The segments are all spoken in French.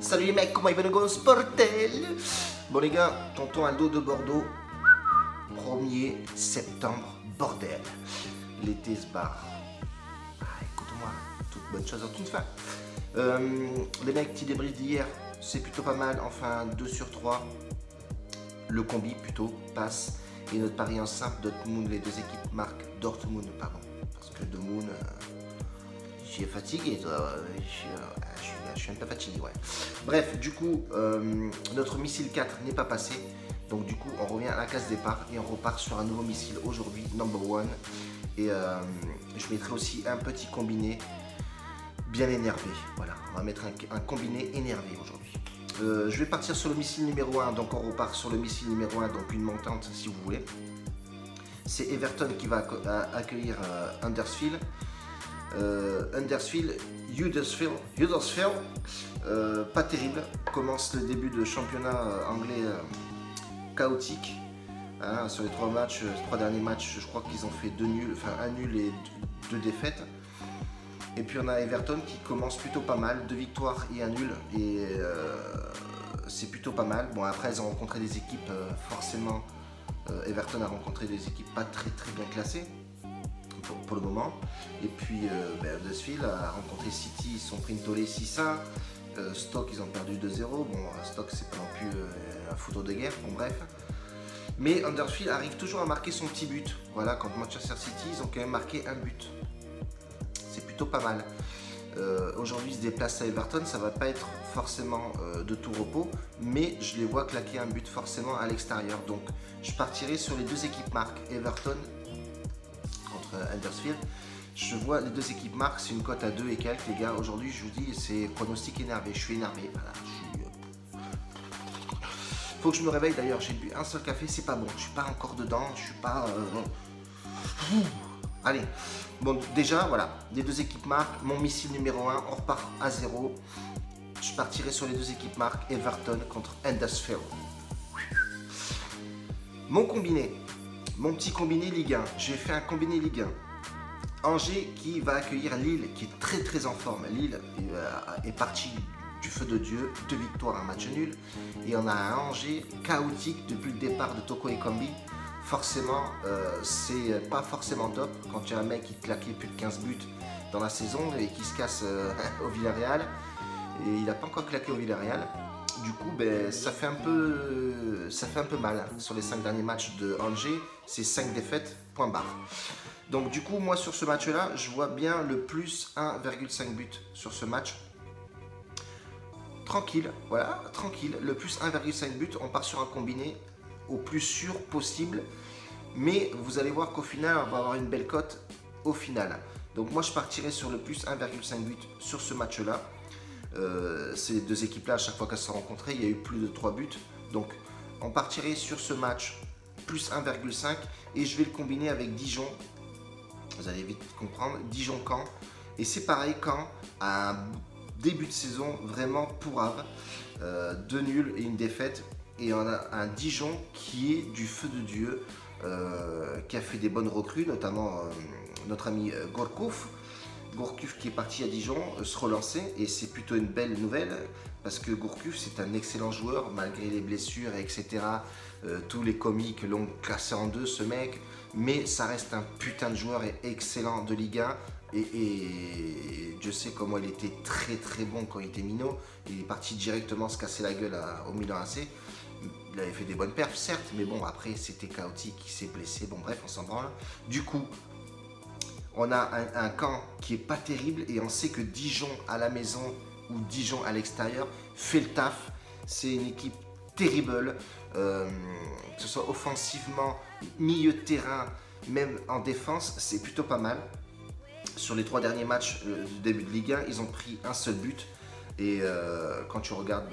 Salut les mecs, comment il va le gosse Portel? Bon les gars, tonton Aldo de Bordeaux, 1er septembre, bordel. L'été se barre. Ah, écoute-moi, toute bonne chose en toute fin. Les mecs, petit débrief d'hier, c'est plutôt pas mal, enfin 2 sur 3. Le combi plutôt passe. Et notre pari en simple, Dortmund, les deux équipes marquent Dortmund, pardon. Parce que Dortmund, je suis fatigué, toi. Je suis un peu fatigué, ouais. Bref, du coup, notre missile 4 n'est pas passé. Donc du coup, on revient à la case départ et on repart sur un nouveau missile aujourd'hui, number 1. Et je mettrai aussi un petit combiné bien énervé. Voilà, on va mettre un combiné énervé aujourd'hui. Je vais partir sur le missile numéro 1, donc on repart sur le missile numéro 1, donc une montante si vous voulez. C'est Everton qui va accueillir Huddersfield. Huddersfield, pas terrible, commence le début de championnat anglais chaotique. Hein, sur les 3 derniers matchs, je crois qu'ils ont fait 2 nuls, enfin 1 nul et 2 défaites. Et puis on a Everton qui commence plutôt pas mal, 2 victoires et 1 nul, et c'est plutôt pas mal. Bon, après ils ont rencontré des équipes, forcément Everton a rencontré des équipes pas très bien classées pour le moment. Et puis Huddersfield a rencontré City, ils sont pris une tollée 6-1. Stoke ils ont perdu 2-0. Bon, Stoke c'est pas non plus un foudre de guerre, bon bref. Mais Huddersfield arrive toujours à marquer son petit but. Voilà, contre Manchester City, ils ont quand même marqué un but. C'est plutôt pas mal. Aujourd'hui, ils se déplacent à Everton, ça va pas être forcément de tout repos, mais je les vois claquer un but forcément à l'extérieur. Donc, je partirai sur les deux équipes marques, Everton contre Huddersfield. Je vois les deux équipes marques, c'est une cote à 2 et quelques, les gars. Aujourd'hui, je vous dis, c'est pronostic énervé. Je suis énervé. Voilà, faut que je me réveille d'ailleurs, j'ai bu un seul café, c'est pas bon, je suis pas encore dedans, je suis pas... Allez, bon déjà voilà, les deux équipes marques, mon missile numéro 1, on repart à 0. Je partirai sur les deux équipes marques, Everton contre Huddersfield. Mon combiné, mon petit combiné Ligue 1, j'ai fait un combiné Ligue 1. Angers qui va accueillir Lille, qui est très en forme. Lille est parti du feu de Dieu, 2 victoires, un match nul. Et on a un Angers chaotique depuis le départ de Toko Ekambi. Forcément, c'est pas forcément top quand tu as un mec qui claquait plus de 15 buts dans la saison et qui se casse au Villarreal. Et il n'a pas encore claqué au Villarreal. Du coup, ça fait un peu mal sur les 5 derniers matchs de Angers. C'est 5 défaites, point barre. Donc du coup, moi sur ce match-là, je vois bien le plus 1,5 but sur ce match. Tranquille, voilà, tranquille. Le plus 1,5 but, on part sur un combiné au plus sûr possible. Mais vous allez voir qu'au final, on va avoir une belle cote au final. Donc moi, je partirai sur le plus 1,5 but sur ce match-là. Ces deux équipes-là, à chaque fois qu'elles se sont rencontrées, il y a eu plus de 3 buts. Donc on partirait sur ce match plus 1,5 et je vais le combiner avec Dijon. Vous allez vite comprendre, Dijon-Caen. Et c'est pareil, Caen a un début de saison vraiment pourrave. 2 nuls et une défaite. Et on a un Dijon qui est du feu de Dieu, qui a fait des bonnes recrues, notamment notre ami Gourcuff. Gourcuff qui est parti à Dijon se relancer et c'est plutôt une belle nouvelle parce que Gourcuff c'est un excellent joueur malgré les blessures etc. Tous les comiques l'ont classé en 2 ce mec, mais ça reste un putain de joueur et excellent de Ligue 1 et Dieu sait comment il était très bon quand il était minot. Il est parti directement se casser la gueule au Milan AC. Il avait fait des bonnes perfs certes, mais bon après c'était chaotique, il s'est blessé, bon bref on s'en branle. Du coup on a un camp qui est pas terrible et on sait que Dijon à la maison ou Dijon à l'extérieur fait le taf. C'est une équipe terrible, que ce soit offensivement, milieu de terrain, même en défense, c'est plutôt pas mal. Sur les 3 derniers matchs du début de Ligue 1, ils ont pris un seul but. Et quand tu regardes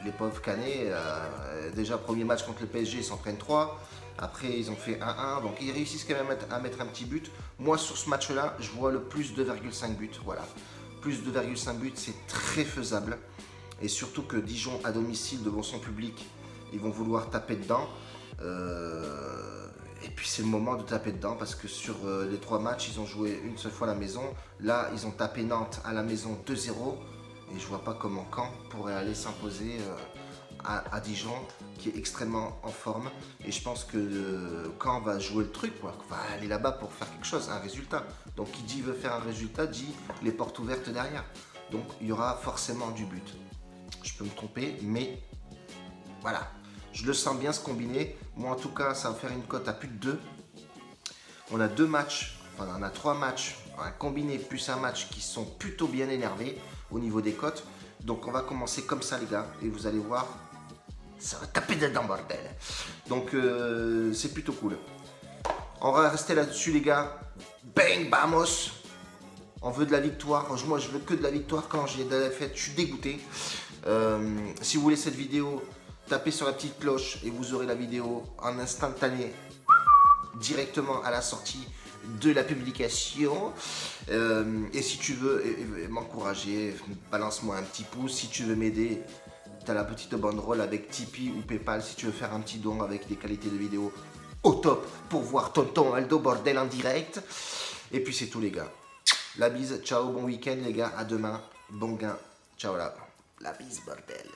les pauvres Canets, déjà premier match contre le PSG, ils s'en prennent 3. Après, ils ont fait 1-1, donc ils réussissent quand même à mettre un petit but. Moi, sur ce match-là, je vois le plus 2,5 buts. Voilà, plus 2,5 buts, c'est très faisable. Et surtout que Dijon, à domicile, devant son public, ils vont vouloir taper dedans. Et puis c'est le moment de taper dedans parce que sur les 3 matchs, ils ont joué une seule fois à la maison. Là, ils ont tapé Nantes à la maison 2-0. Et je vois pas comment Caen pourrait aller s'imposer à Dijon, qui est extrêmement en forme. Et je pense que Caen va jouer le truc, quoi. Va aller là-bas pour faire quelque chose, un résultat. Donc qui dit veut faire un résultat, dit les portes ouvertes derrière. Donc il y aura forcément du but. Je peux me tromper, mais voilà. Je le sens bien se combiner. Moi en tout cas, ça va faire une cote à plus de 2. On a 2 matchs, enfin on a 3 matchs, un combiné plus un match qui sont plutôt bien énervés au niveau des cotes. Donc on va commencer comme ça les gars, et vous allez voir, ça va taper dedans bordel. Donc c'est plutôt cool. On va rester là-dessus les gars. Bang, vamos. On veut de la victoire. Moi je veux que de la victoire. Quand j'ai de la défaite, je suis dégoûté. Si vous voulez cette vidéo, tapez sur la petite cloche et vous aurez la vidéo en instantané directement à la sortie de la publication. Et si tu veux m'encourager, balance-moi un petit pouce. Si tu veux m'aider, tu as la petite banderole avec Tipeee ou Paypal si tu veux faire un petit don avec des qualités de vidéo au top pour voir tonton Aldo bordel en direct. Et puis c'est tout les gars. La bise, ciao, bon week-end les gars, à demain, bon gain, ciao là. La bise bordel.